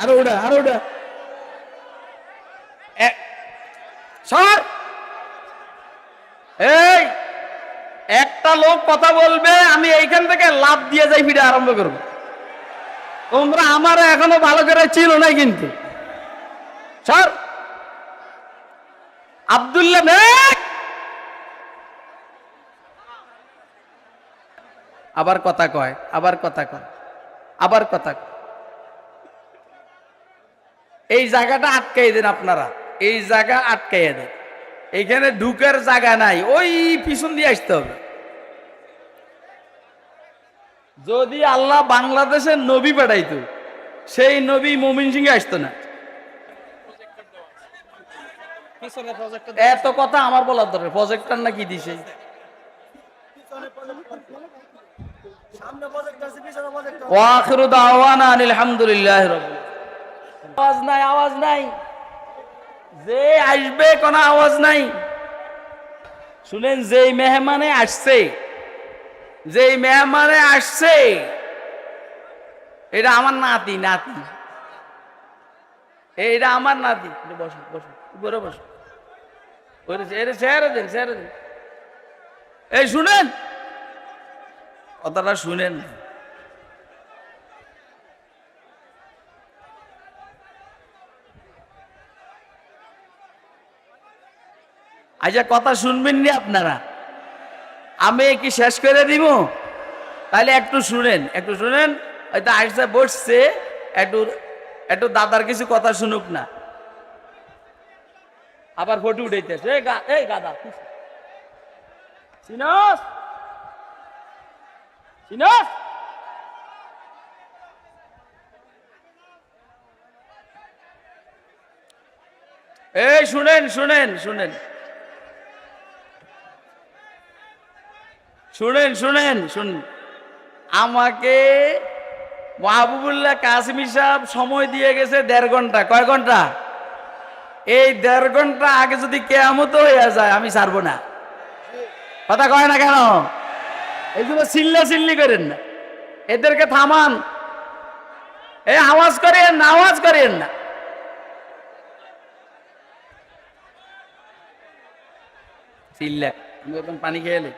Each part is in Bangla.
আরো ওটা আরো ওটা সর। এই একটা লোক কথা বলবে, আমি এইখান থেকে লাভ দিয়ে যাই ফিরে আরম্ভ করবো। তোমরা আমার এখনো ভালো করে ছিল না কিন্তু। সর। আব্দুল্লাহ আবার কথা কয়, আবার কথা কয়, আবার কথা কয়। এই জায়গাটা আটকাই দেন আপনারা, এই জায়গা আটকাই দেন। এইখানে ঢুকার জায়গা নাই, ওই পিছন দিয়ে আসতে হবে। যদি আল্লাহ বাংলাদেশের নবী পাঠাইতো, সেই নবী মমিন সিংহে আসতো না। এত কথা আমার বলার দরকার। প্রজেক্টর না কি দিছে? ওয়াখিরু দাওয়ানা আনিল হামদুলিল্লাহি রাব্বিল আলামিন। আওয়াজ নাই, আওয়াজ নাই, যে আসবে কোনো আওয়াজ নাই। শুনেন, যেই মেহমানে আসছে, যেই মেহমানে আসছে, এটা আমার নাতি, নাতি, এইটা আমার নাতি। বসো বসো, উপরে বসো। ছেড়ে দেন, ছেড়ে দেন। এই শুনেন, কথাটা শুনেন। আচ্ছা, কথা শুনবেন নি আপনারা? আমি কি শেষ করে দিব? তাহলে একটু শুনেন, একটু শুনেন। হয়তো আইসা বসছে, একটু একটু দাদার কিছু কথা শুনুক না। আবার ফটো উঠাইতেছে। এই গাদা, চিনস চিনস? এই শুনেন, শুনেন, শুনেন, শুনেন, শুনেন, শুনেন। আমাকে মাহবুবুল্লাহ কাসিমি সাহেব সময় দিয়ে গেছে 1.5 ঘন্টা। কয় ঘন্টা? এই 1.5 ঘন্টা আগে যদি কেয়ামত হইয়া যায়, আমি ছাড়বো না। কথা কয় না কেন? এইগুলো চিল্লা চিল্লি করেন না, এদেরকে থামান। এই আওয়াজ করেন না, আওয়াজ করেন না। চিল্লা, আমি এখন পানি খেয়ে এলি।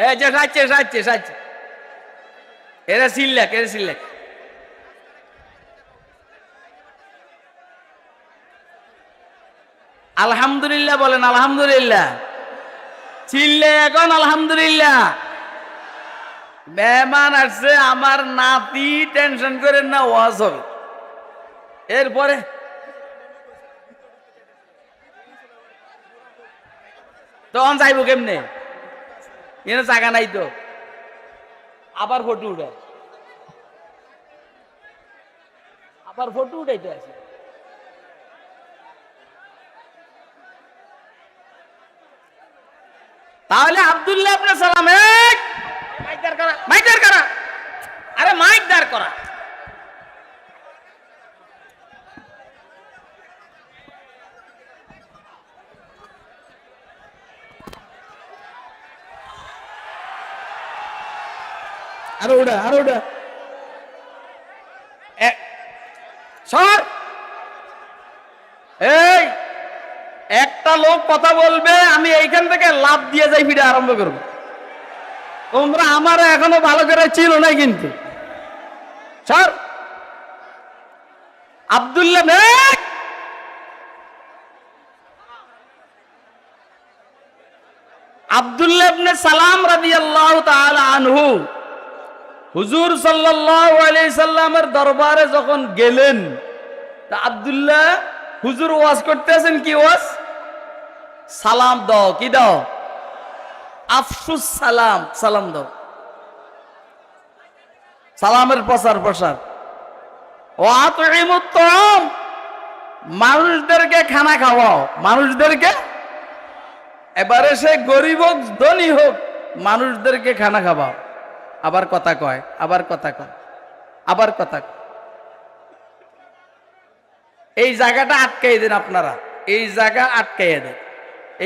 এই যে সাচ্ছে, সাচ্ছে, সাচ্ছে। এরা চিল্লাক, এরা চিল্লাক। আলহামদুলিল্লাহ বলেন, আলহামদুলিল্লাহ। চিল্লে এখন আলহামদুলিল্লাহ। মেহমান আসছে, আমার নাতি, টেনশন করেন না, ওয়াজ হবে। এরপরে তখন যাইব কেমনে? এনে জায়গা নাই তো। আবার ফটো উঠে, আবার ফটো উঠাইতে আছে। তাহলে আব্দুল্লাহ ইবনে সালাম, মাইক দাঁড় করা, মাইক দাঁড় করা, আরে মাইক দাঁড় করা। আরো ওটা আরো ওটা সর। এই একটা লোক কথা বলবে, আমি এইখান থেকে লাভ দিয়ে যাই ফিরে আরম্ভ করবো। তোমরা আমার এখনো ভালো করে ছিল না কিন্তু। সর। আব্দুল্লাহ আব্দুল্লাহ ইবনে সালাম রাদিয়াল্লাহু তাআলা আনহু হুজুর সাল্লাল্লাহু আলাইহি সাল্লামের দরবারে যখন গেলেন, তা আব্দুল্লাহ, হুজুর ওয়াজ করতেছেন, কি ওয়াজ? সালাম দাও। কি দাও? আফসুস সালাম, সালাম দাও। সালামের প্রচার প্রসার। ওয়াতুইমুত তাআম, মানুষদেরকে খানা খাওয়াও, মানুষদেরকে। এবারে সে গরিব হোক ধনী হোক, মানুষদেরকে খানা খাওয়াও, আবার কথা কয়, আবার কথা কয়, আবার কথা কয়। এই জায়গাটা আটকাই দেন আপনারা, এই জায়গা আটকাইয়া দেন।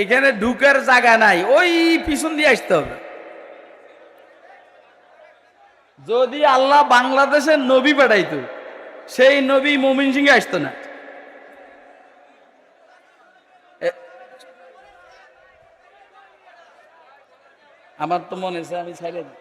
এখানে ঢুকার জায়গা নাই, ওই পিছন দিয়ে আসতে হবে। যদি আল্লাহ বাংলাদেশের নবী পাঠাইতো, সেই নবী ময়মনসিংহে আসতো না। আমার তো মনে হচ্ছে আমি ছাইড়ে দিই।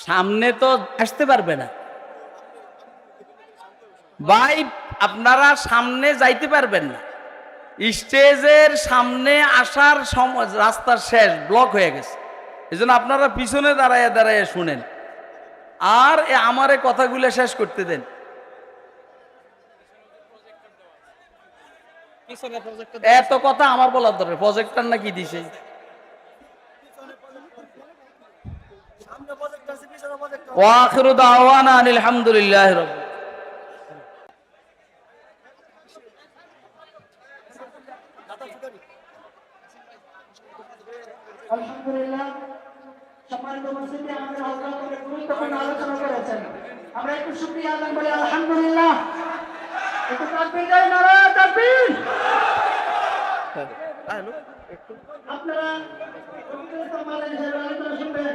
সামনে তো আসতে পারবে না ভাই, আপনারা সামনে যাইতে পারবেন না। স্টেজের সামনে আসার সময় রাস্তার শেষ ব্লক হয়ে গেছে। এই জন্য আপনারা পিছনে দাঁড়ায় দাঁড়ায় শুনেন, আর আমার এই কথাগুলো শেষ করতে দেন। এত কথা আমার বলার দরকার, প্রজেক্টর না কি দিছে? ওয়া আখিরু দাওয়ানা আনিল হামদুলিল্লাহি রাব্বিল আলহামদুলিল্লাহ। সম্মানিত উপস্থিতি, আমাদের হযরত অনেক গুরুত্বপূর্ণ আলোচনা করেছেন। আমরা একটু শুকরিয়া আদায় করি আলহামদুলিল্লাহ। একটু তাকবীর দেন, নারায়ে তাকবীর। আপনারা আলোচনা শুনবেন।